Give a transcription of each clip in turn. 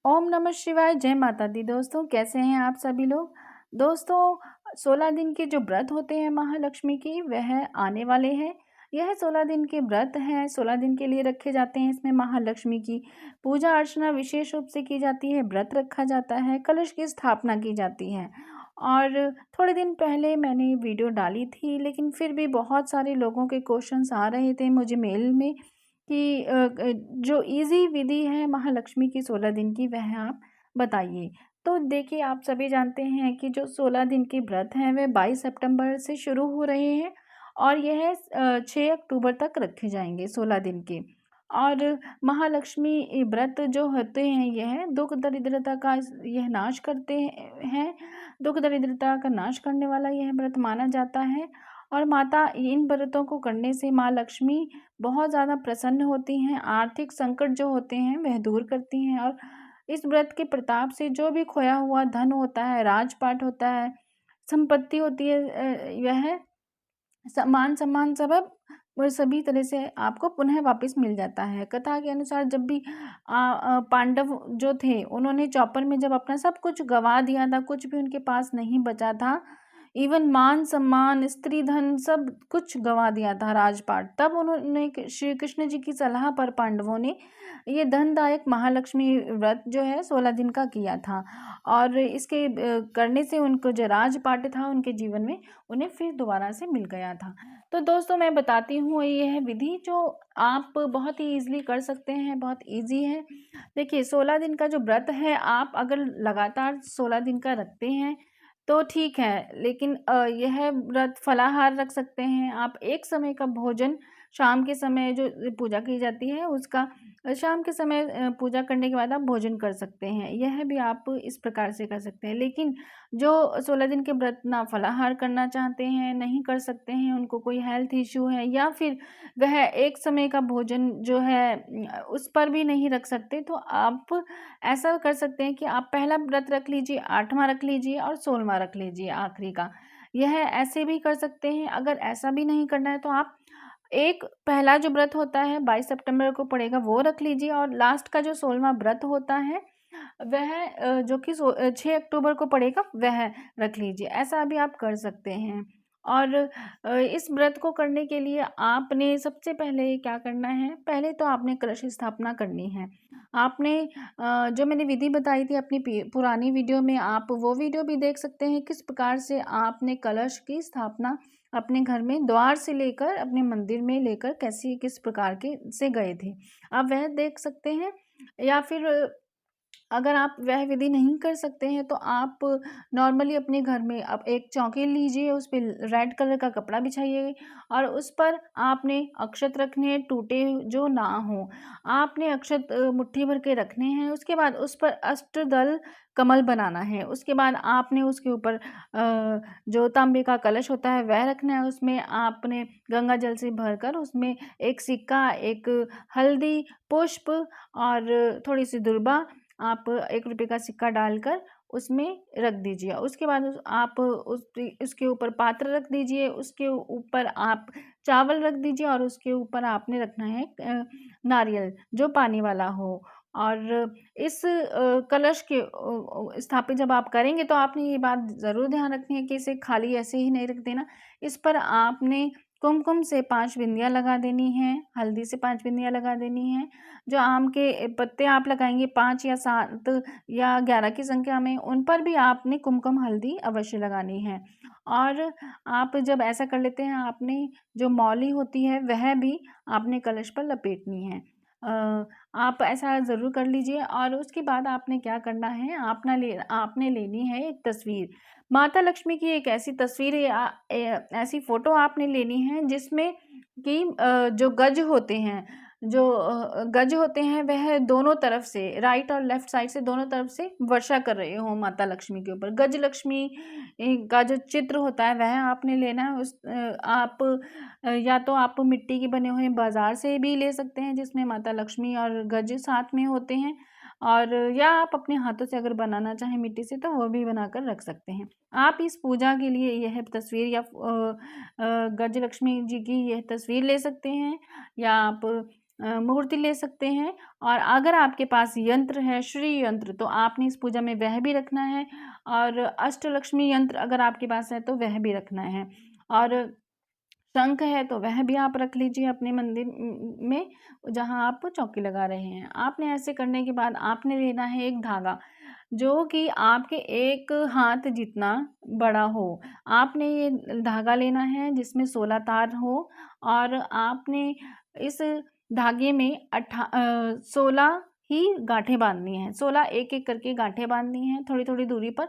ओम नमः शिवाय। जय माता दी। दोस्तों कैसे हैं आप सभी लोग। दोस्तों 16 दिन के जो व्रत होते हैं महालक्ष्मी की वह आने वाले हैं। यह 16 दिन के व्रत हैं, 16 दिन के लिए रखे जाते हैं। इसमें महालक्ष्मी की पूजा अर्चना विशेष रूप से की जाती है, व्रत रखा जाता है, कलश की स्थापना की जाती है। और थोड़े दिन पहले मैंने वीडियो डाली थी, लेकिन फिर भी बहुत सारे लोगों के क्वेश्चंस आ रहे थे मुझे मेल में कि जो ईज़ी विधि है महालक्ष्मी की 16 दिन की वह आप बताइए। तो देखिए, आप सभी जानते हैं कि जो 16 दिन के व्रत हैं वह 22 सितंबर से शुरू हो रहे हैं और यह 6 अक्टूबर तक रखे जाएंगे 16 दिन के। और महालक्ष्मी व्रत जो होते हैं यह दुख दरिद्रता का यह नाश करते हैं। दुख दरिद्रता का नाश करने वाला यह व्रत माना जाता है। और माता इन व्रतों को करने से माँ लक्ष्मी बहुत ज़्यादा प्रसन्न होती हैं, आर्थिक संकट जो होते हैं वह दूर करती हैं। और इस व्रत के प्रताप से जो भी खोया हुआ धन होता है, राजपाट होता है, संपत्ति होती है, वह मान सम्मान सब वह सभी तरह से आपको पुनः वापस मिल जाता है। कथा के अनुसार जब भी पांडव जो थे उन्होंने चौपर में जब अपना सब कुछ गंवा दिया था, कुछ भी उनके पास नहीं बचा था, इवन मान सम्मान स्त्री धन सब कुछ गंवा दिया था, राजपाट, तब उन्होंने श्री कृष्ण जी की सलाह पर पांडवों ने ये धनदायक महालक्ष्मी व्रत जो है 16 दिन का किया था। और इसके करने से उनको जो राजपाट था उनके जीवन में उन्हें फिर दोबारा से मिल गया था। तो दोस्तों मैं बताती हूँ यह विधि जो आप बहुत ही ईजिली कर सकते हैं, बहुत ईजी है। देखिए 16 दिन का जो व्रत है, आप अगर लगातार 16 दिन का रखते हैं तो ठीक है, लेकिन यह व्रत फलाहार रख सकते हैं आप। एक समय का भोजन शाम के समय जो पूजा की जाती है उसका शाम के समय पूजा करने के बाद आप भोजन कर सकते हैं। यह भी आप इस प्रकार से कर सकते हैं। लेकिन जो 16 दिन के व्रत ना फलाहार करना चाहते हैं, नहीं कर सकते हैं, उनको कोई हेल्थ इश्यू है या फिर वह एक समय का भोजन जो है उस पर भी नहीं रख सकते, तो आप ऐसा कर सकते हैं कि आप पहला व्रत रख लीजिए, 8वां रख लीजिए और 16वां रख लीजिए आखिरी का। यह ऐसे भी कर सकते हैं। अगर ऐसा भी नहीं करना है तो आप एक पहला जो व्रत होता है 22 सितंबर को पड़ेगा वो रख लीजिए, और लास्ट का जो 16वां व्रत होता है वह जो कि 6 अक्टूबर को पड़ेगा वह रख लीजिए। ऐसा भी आप कर सकते हैं। और इस व्रत को करने के लिए आपने सबसे पहले क्या करना है, पहले तो आपने कलश स्थापना करनी है। आपने जो मैंने विधि बताई थी अपनी पुरानी वीडियो में, आप वो वीडियो भी देख सकते हैं किस प्रकार से आपने कलश की स्थापना अपने घर में द्वार से लेकर अपने मंदिर में लेकर कैसी किस प्रकार के से गए थे, आप वह देख सकते हैं। या फिर अगर आप वह विधि नहीं कर सकते हैं तो आप नॉर्मली अपने घर में आप एक चौकी लीजिए, उस पे रेड कलर का कपड़ा बिछाइए और उस पर आपने अक्षत रखने हैं, टूटे जो ना हो। आपने अक्षत मुट्ठी भर के रखने हैं। उसके बाद उस पर अष्टदल कमल बनाना है। उसके बाद आपने उसके ऊपर जो तांबे का कलश होता है वह रखना है। उसमें आपने गंगा जल से भरकर उसमें एक सिक्का, एक हल्दी, पुष्प और थोड़ी सी दुर्बा, आप 1 रुपये का सिक्का डालकर उसमें रख दीजिए। उसके बाद आप उसके ऊपर पात्र रख दीजिए, उसके ऊपर आप चावल रख दीजिए और उसके ऊपर आपने रखना है नारियल जो पानी वाला हो। और इस कलश के स्थापित जब आप करेंगे तो आपने ये बात ज़रूर ध्यान रखनी है कि इसे खाली ऐसे ही नहीं रख देना। इस पर आपने कुमकुम से 5 बिंदियाँ लगा देनी हैं, हल्दी से 5 बिंदियाँ लगा देनी हैं। जो आम के पत्ते आप लगाएंगे 5 या 7 या 11 की संख्या में, उन पर भी आपने कुमकुम हल्दी अवश्य लगानी है। और आप जब ऐसा कर लेते हैं, आपने जो मौली होती है वह भी आपने कलश पर लपेटनी है। आप ऐसा ज़रूर कर लीजिए। और उसके बाद आपने क्या करना है, आपने लेनी है एक तस्वीर। माता लक्ष्मी की एक ऐसी तस्वीर या ऐसी फ़ोटो आपने लेनी है जिसमें कि जो गज होते हैं वह दोनों तरफ से, राइट और लेफ्ट साइड से, दोनों तरफ से वर्षा कर रहे हो माता लक्ष्मी के ऊपर। गज लक्ष्मी का जो चित्र होता है वह आपने लेना है। आप या तो आप मिट्टी के बने हुए बाजार से भी ले सकते हैं जिसमें माता लक्ष्मी और गज साथ में होते हैं, और या आप अपने हाथों से अगर बनाना चाहें मिट्टी से तो वो भी बनाकर रख सकते हैं। आप इस पूजा के लिए यह तस्वीर या गज लक्ष्मी जी की यह तस्वीर ले सकते हैं, या आप मूर्ति ले सकते हैं। और अगर आपके पास यंत्र है, श्री यंत्र, तो आपने इस पूजा में वह भी रखना है। और अष्टलक्ष्मी यंत्र अगर आपके पास है तो वह भी रखना है। और शंख है तो वह भी आप रख लीजिए अपने मंदिर में, जहाँ आप चौकी लगा रहे हैं। आपने ऐसे करने के बाद आपने लेना है एक धागा, जो कि आपके एक हाथ जितना बड़ा हो। आपने ये धागा लेना है जिसमें 16 तार हो। और आपने इस धागे में 16 ही गांठें बांधनी हैं। 16 एक एक करके गांठें बांधनी हैं, थोड़ी थोड़ी दूरी पर।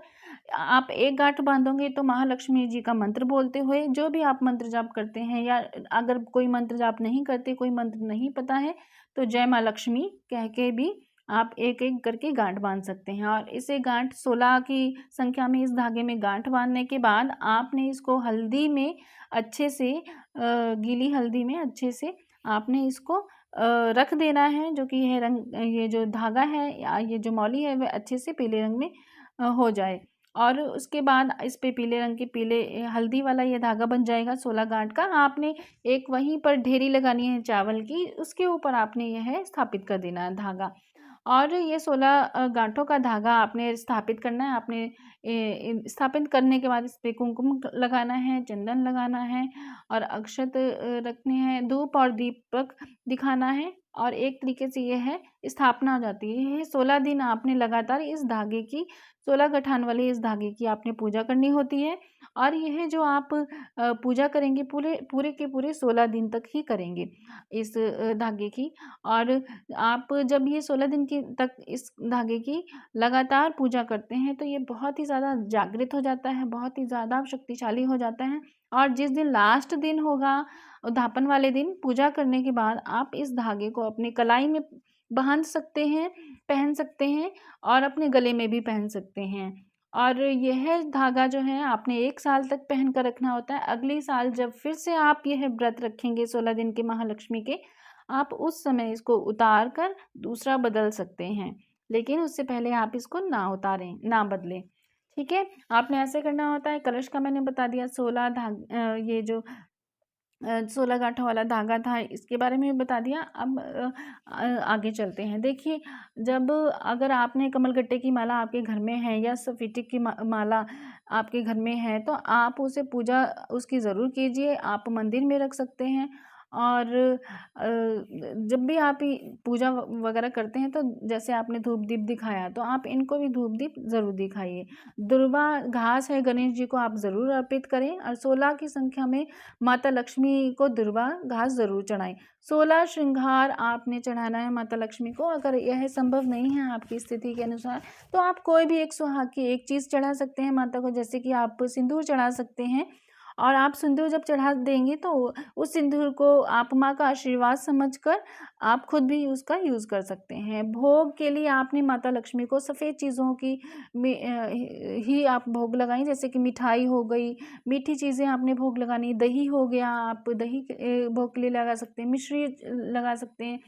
आप एक गांठ बांधोगे तो महालक्ष्मी जी का मंत्र बोलते हुए, जो भी आप मंत्र जाप करते हैं, या अगर कोई मंत्र जाप नहीं करते, कोई मंत्र नहीं पता है, तो जय माँ लक्ष्मी कह के भी आप एक एक करके गांठ बांध सकते हैं। और इसे गांठ 16 की संख्या में इस धागे में गांठ बांधने के बाद आपने इसको हल्दी में अच्छे से, गीली हल्दी में अच्छे से आपने इसको रख देना है, जो कि यह रंग, ये जो धागा है या ये जो मौली है वह अच्छे से पीले रंग में हो जाए। और उसके बाद इस पे पीले रंग के, पीले हल्दी वाला ये धागा बन जाएगा 16 गांठ का। आपने एक वहीं पर ढेरी लगानी है चावल की, उसके ऊपर आपने यह स्थापित कर देना है धागा। और ये 16 गांठों का धागा आपने स्थापित करना है। आपने स्थापित करने के बाद इस पे कुमकुम लगाना है, चंदन लगाना है, और अक्षत रखने हैं, धूप और दीपक दिखाना है। और एक तरीके से ये है स्थापना हो जाती है। ये 16 दिन आपने लगातार इस धागे की, 16 गठान वाले इस धागे की आपने पूजा करनी होती है। और यह जो आप पूजा करेंगे पूरे पूरे के पूरे 16 दिन तक ही करेंगे इस धागे की। और आप जब ये 16 दिन की तक इस धागे की लगातार पूजा करते हैं तो ये बहुत ही ज़्यादा जागृत हो जाता है, बहुत ही ज़्यादा शक्तिशाली हो जाता है। और जिस दिन लास्ट दिन होगा, उद्यापन वाले दिन, पूजा करने के बाद आप इस धागे को अपनी कलाई में बांध सकते हैं, पहन सकते हैं, और अपने गले में भी पहन सकते हैं। और यह धागा जो है आपने 1 साल तक पहन कर रखना होता है। अगली साल जब फिर से आप यह व्रत रखेंगे 16 दिन के महालक्ष्मी के, आप उस समय इसको उतार कर दूसरा बदल सकते हैं, लेकिन उससे पहले आप इसको ना उतारें, ना बदलें। ठीक है, आपने ऐसे करना होता है। कलश का मैंने बता दिया, 16 ये जो 16 गांठों वाला धागा था, इसके बारे में भी बता दिया। अब आगे चलते हैं। देखिए, जब अगर आपने कमलगट्टे की माला आपके घर में है, या सफेटिक की माला आपके घर में है, तो आप उसे पूजा उसकी ज़रूर कीजिए। आप मंदिर में रख सकते हैं। और जब भी आप पूजा वगैरह करते हैं, तो जैसे आपने धूप दीप दिखाया, तो आप इनको भी धूप दीप ज़रूर दिखाइए। दुर्वा घास है, गणेश जी को आप ज़रूर अर्पित करें। और 16 की संख्या में माता लक्ष्मी को दुर्वा घास ज़रूर चढ़ाएं। 16 श्रृंगार आपने चढ़ाना है माता लक्ष्मी को। अगर यह संभव नहीं है आपकी स्थिति के अनुसार, तो आप कोई भी एक सुहाग की एक चीज़ चढ़ा सकते हैं माता को। जैसे कि आप सिंदूर चढ़ा सकते हैं। और आप सिंदूर जब चढ़ा देंगे तो उस सिंदूर को आप माँ का आशीर्वाद समझकर आप खुद भी उसका यूज़ कर सकते हैं। भोग के लिए आपने माता लक्ष्मी को सफ़ेद चीज़ों की ही आप भोग लगाएं, जैसे कि मिठाई हो गई, मीठी चीज़ें आपने भोग लगानी, दही हो गया, आप दही भोग के लिए लगा सकते हैं, मिश्री लगा सकते हैं।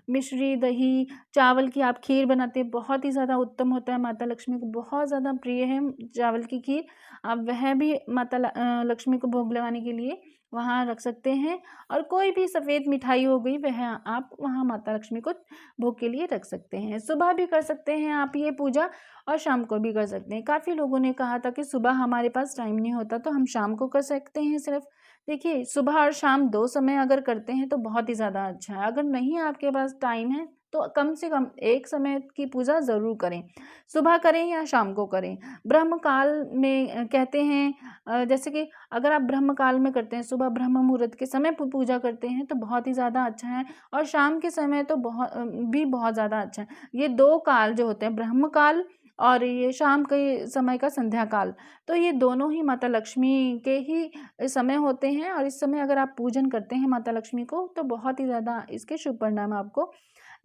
मिश्री, दही, चावल की आप खीर बनाते हैं, बहुत ही ज़्यादा उत्तम होता है, माता लक्ष्मी को बहुत ज़्यादा प्रिय है चावल की खीर। आप वह भी माता लक्ष्मी को भोग लगाने के लिए वहाँ रख सकते हैं। और कोई भी सफ़ेद मिठाई हो गई, वह आप वहाँ माता लक्ष्मी को भोग के लिए रख सकते हैं। सुबह भी कर सकते हैं आप ये पूजा, और शाम को भी कर सकते हैं। काफ़ी लोगों ने कहा था कि सुबह हमारे पास टाइम नहीं होता, तो हम शाम को कर सकते हैं सिर्फ। देखिए, सुबह और शाम 2 समय अगर करते हैं तो बहुत ही ज़्यादा अच्छा है। अगर नहीं आपके पास टाइम है, तो कम से कम एक समय की पूजा ज़रूर करें, सुबह करें या शाम को करें। ब्रह्म काल में कहते हैं, जैसे कि अगर आप ब्रह्म काल में करते हैं, सुबह ब्रह्म मुहूर्त के समय पूजा करते हैं, तो बहुत ही ज़्यादा अच्छा है। और शाम के समय तो बहुत ज़्यादा अच्छा है। ये 2 काल जो होते हैं, ब्रह्म काल और ये शाम के समय का संध्या काल, तो ये दोनों ही माता लक्ष्मी के ही समय होते हैं। और इस समय अगर आप पूजन करते हैं माता लक्ष्मी को, तो बहुत ही ज़्यादा इसके शुभ परिणाम आपको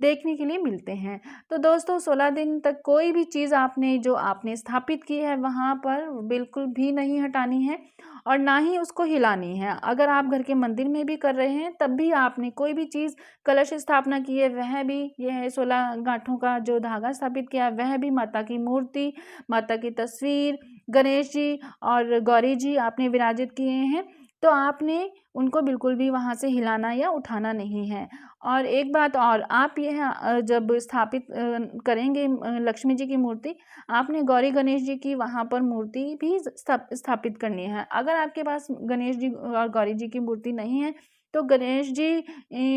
देखने के लिए मिलते हैं। तो दोस्तों, 16 दिन तक कोई भी चीज़ आपने जो आपने स्थापित की है वहाँ पर बिल्कुल भी नहीं हटानी है, और ना ही उसको हिलानी है। अगर आप घर के मंदिर में भी कर रहे हैं, तब भी आपने कोई भी चीज़, कलश स्थापना की है, वह भी, यह 16 गांठों का जो धागा स्थापित किया है, वह भी, माता की मूर्ति, माता की तस्वीर, गणेश जी और गौरी जी आपने विराजित किए हैं, तो आपने उनको बिल्कुल भी वहाँ से हिलाना या उठाना नहीं है। और एक बात और, आप यह जब स्थापित करेंगे लक्ष्मी जी की मूर्ति, आपने गौरी गणेश जी की वहाँ पर मूर्ति भी स्थापित करनी है। अगर आपके पास गणेश जी और गौरी जी की मूर्ति नहीं है तो गणेश जी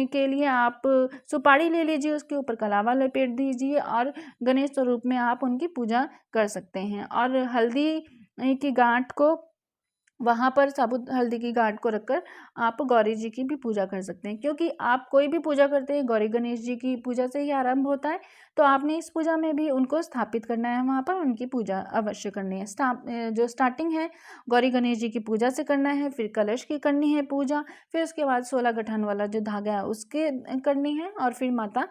के लिए आप सुपारी ले लीजिए, उसके ऊपर कलावा लपेट दीजिए और गणेश स्वरूप में आप उनकी पूजा कर सकते हैं। और हल्दी की गांठ को वहाँ पर साबुत हल्दी की गांठ को रखकर आप गौरी जी की भी पूजा कर सकते हैं, क्योंकि आप कोई भी पूजा करते हैं गौरी गणेश जी की पूजा से ही आरंभ होता है। तो आपने इस पूजा में भी उनको स्थापित करना है, वहाँ पर उनकी पूजा अवश्य करनी है। जो स्टार्टिंग है गौरी गणेश जी की पूजा से करना है, फिर कलश की करनी है पूजा, फिर उसके बाद 16 गठान वाला जो धागा है उसके करनी है, और फिर माता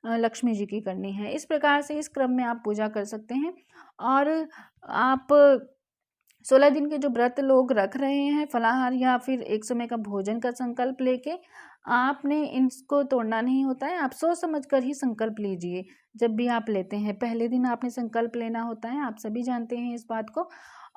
लक्ष्मी जी की करनी है। इस प्रकार से इस क्रम में आप पूजा कर सकते हैं। और आप 16 दिन के जो व्रत लोग रख रहे हैं, फलाहार या फिर एक समय का भोजन का संकल्प लेके, आपने इनको तोड़ना नहीं होता है। आप सोच समझ कर ही संकल्प लीजिए जब भी आप लेते हैं। पहले दिन आपने संकल्प लेना होता है, आप सभी जानते हैं इस बात को।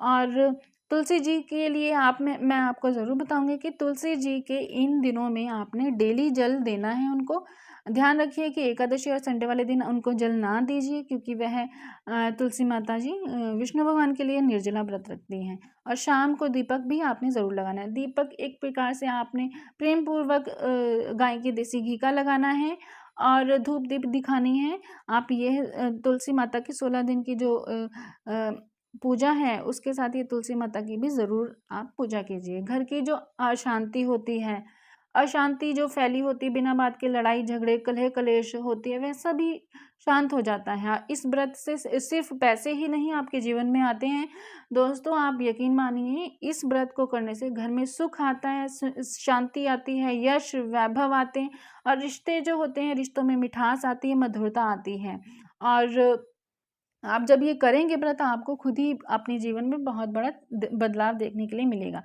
और तुलसी जी के लिए मैं आपको ज़रूर बताऊंगी कि तुलसी जी के इन दिनों में आपने डेली जल देना है उनको। ध्यान रखिए कि एकादशी और संडे वाले दिन उनको जल ना दीजिए, क्योंकि वह तुलसी माता जी विष्णु भगवान के लिए निर्जला व्रत रखती हैं। और शाम को दीपक भी आपने ज़रूर लगाना है। दीपक एक प्रकार से आपने प्रेम पूर्वक गाय के देसी घी का लगाना है और धूप दीप दिखानी है। आप ये तुलसी माता की 16 दिन की जो पूजा है उसके साथ ये तुलसी माता की भी ज़रूर आप पूजा कीजिए। घर की जो अशांति होती है, अशांति जो फैली होती है, बिना बात के लड़ाई झगड़े कलह कलेश होती है, वह सभी शांत हो जाता है। इस व्रत से सिर्फ पैसे ही नहीं आपके जीवन में आते हैं दोस्तों, आप यकीन मानिए इस व्रत को करने से घर में सुख आता है, शांति आती है, यश वैभव आते हैं, और रिश्ते जो होते हैं रिश्तों में मिठास आती है, मधुरता आती है। और आप जब ये करेंगे व्रत, आपको खुद ही अपने जीवन में बहुत बड़ा बदलाव देखने के लिए मिलेगा।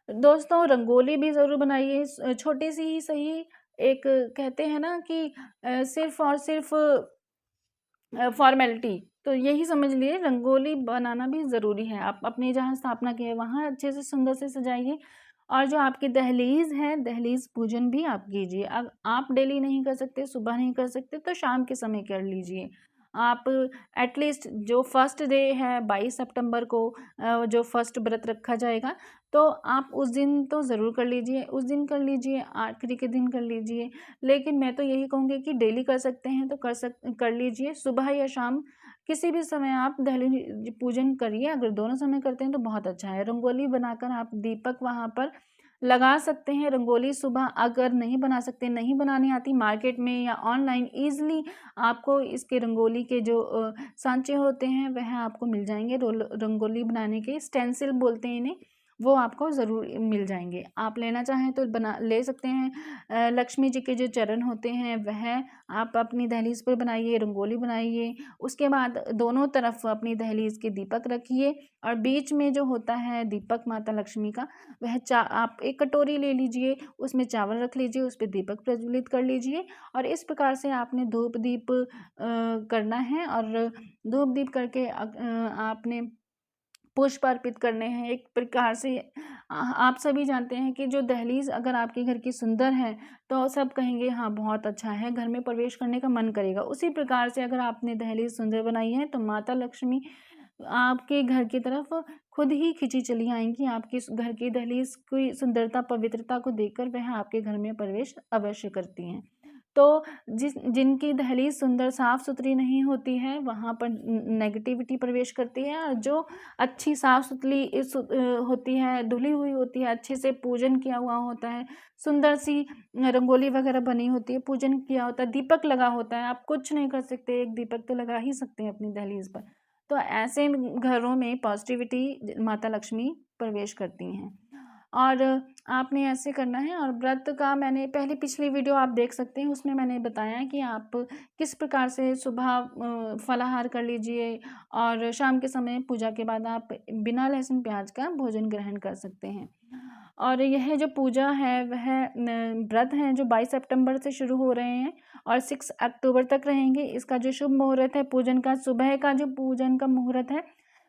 दोस्तों, रंगोली भी ज़रूर बनाइए, छोटी सी ही सही। एक कहते हैं ना कि सिर्फ और सिर्फ फॉर्मेलिटी, तो यही समझ लिए रंगोली बनाना भी ज़रूरी है। आप अपने जहाँ स्थापना की है वहाँ अच्छे से सुंदर से सजाइए। और जो आपकी दहलीज़ है, दहलीज़ पूजन भी आप कीजिए। अब आप डेली नहीं कर सकते, सुबह नहीं कर सकते, तो शाम के समय कर लीजिए। आप एटलीस्ट जो फर्स्ट डे है 22 सितंबर को जो फर्स्ट व्रत रखा जाएगा, तो आप उस दिन तो ज़रूर कर लीजिए, उस दिन कर लीजिए, आखिरी के दिन कर लीजिए। लेकिन मैं तो यही कहूँगी कि डेली कर सकते हैं तो कर लीजिए, सुबह या शाम किसी भी समय आप दहलीज पूजन करिए। अगर दोनों समय करते हैं तो बहुत अच्छा है। रंगोली बनाकर आप दीपक वहाँ पर लगा सकते हैं। रंगोली सुबह अगर नहीं बना सकते, नहीं बनानी आती, मार्केट में या ऑनलाइन ईज़िली आपको इसके रंगोली के जो सांचे होते हैं वह आपको मिल जाएंगे। रंगोली बनाने के स्टेंसिल बोलते हैं इन्हें, वो आपको ज़रूर मिल जाएंगे। आप लेना चाहें तो बना ले सकते हैं। लक्ष्मी जी के जो चरण होते हैं वह आप अपनी दहलीज पर बनाइए, रंगोली बनाइए। उसके बाद दोनों तरफ अपनी दहलीज के दीपक रखिए, और बीच में जो होता है दीपक माता लक्ष्मी का, वह आप एक कटोरी ले लीजिए, उसमें चावल रख लीजिए, उस पर दीपक प्रज्वलित कर लीजिए। और इस प्रकार से आपने धूप दीप करना है, और धूप दीप करके आपने पुष्प अर्पित करने हैं। एक प्रकार से आप सभी जानते हैं कि जो दहलीज अगर आपके घर की सुंदर है तो सब कहेंगे हाँ बहुत अच्छा है, घर में प्रवेश करने का मन करेगा। उसी प्रकार से अगर आपने दहलीज सुंदर बनाई है तो माता लक्ष्मी आपके घर की तरफ खुद ही खिंची चली आएंगी। आपके घर की दहलीज की सुंदरता पवित्रता को देखकर वह आपके घर में प्रवेश अवश्य करती हैं। तो जिनकी दहलीज सुंदर साफ सुथरी नहीं होती है वहाँ पर नेगेटिविटी प्रवेश करती है, और जो अच्छी साफ सुथरी होती है, धुली हुई होती है, अच्छे से पूजन किया हुआ होता है, सुंदर सी रंगोली वगैरह बनी होती है, पूजन किया होता है, दीपक लगा होता है, आप कुछ नहीं कर सकते, एक दीपक तो लगा ही सकते हैं अपनी दहलीज पर। तो ऐसे घरों में पॉजिटिविटी माता लक्ष्मी प्रवेश करती हैं। और आपने ऐसे करना है। और व्रत का मैंने पहले पिछली वीडियो आप देख सकते हैं, उसमें मैंने बताया कि आप किस प्रकार से सुबह फलाहार कर लीजिए, और शाम के समय पूजा के बाद आप बिना लहसुन प्याज का भोजन ग्रहण कर सकते हैं। और यह जो पूजा है वह व्रत हैं जो 22 सितंबर से शुरू हो रहे हैं और 6 अक्टूबर तक रहेंगे। इसका जो शुभ मुहूर्त है पूजन का, सुबह का जो पूजन का मुहूर्त है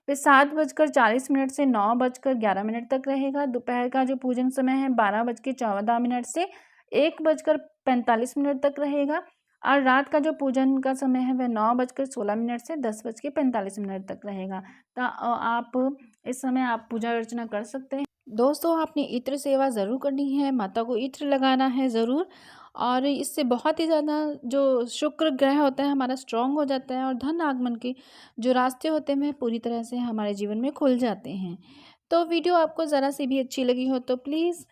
फिर 7:40 से 9:11 तक रहेगा। दोपहर का जो पूजन समय है 12:14 से 1:45 तक रहेगा। और रात का जो पूजन का समय है वह 9:16 से 10:45 तक रहेगा। तो आप इस समय आप पूजा अर्चना कर सकते हैं। दोस्तों, आपने इत्र सेवा ज़रूर करनी है, माता को इत्र लगाना है ज़रूर। और इससे बहुत ही ज़्यादा जो शुक्र ग्रह होता है हमारा स्ट्रॉन्ग हो जाता है, और धन आगमन के जो रास्ते होते हैं वह पूरी तरह से हमारे जीवन में खुल जाते हैं। तो वीडियो आपको ज़रा सी भी अच्छी लगी हो तो प्लीज़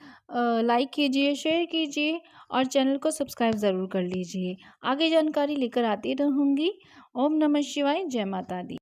लाइक कीजिए, शेयर कीजिए और चैनल को सब्सक्राइब ज़रूर कर लीजिए। आगे जानकारी लेकर आती रहूँगी। ओम नमः शिवाय, जय माता दी।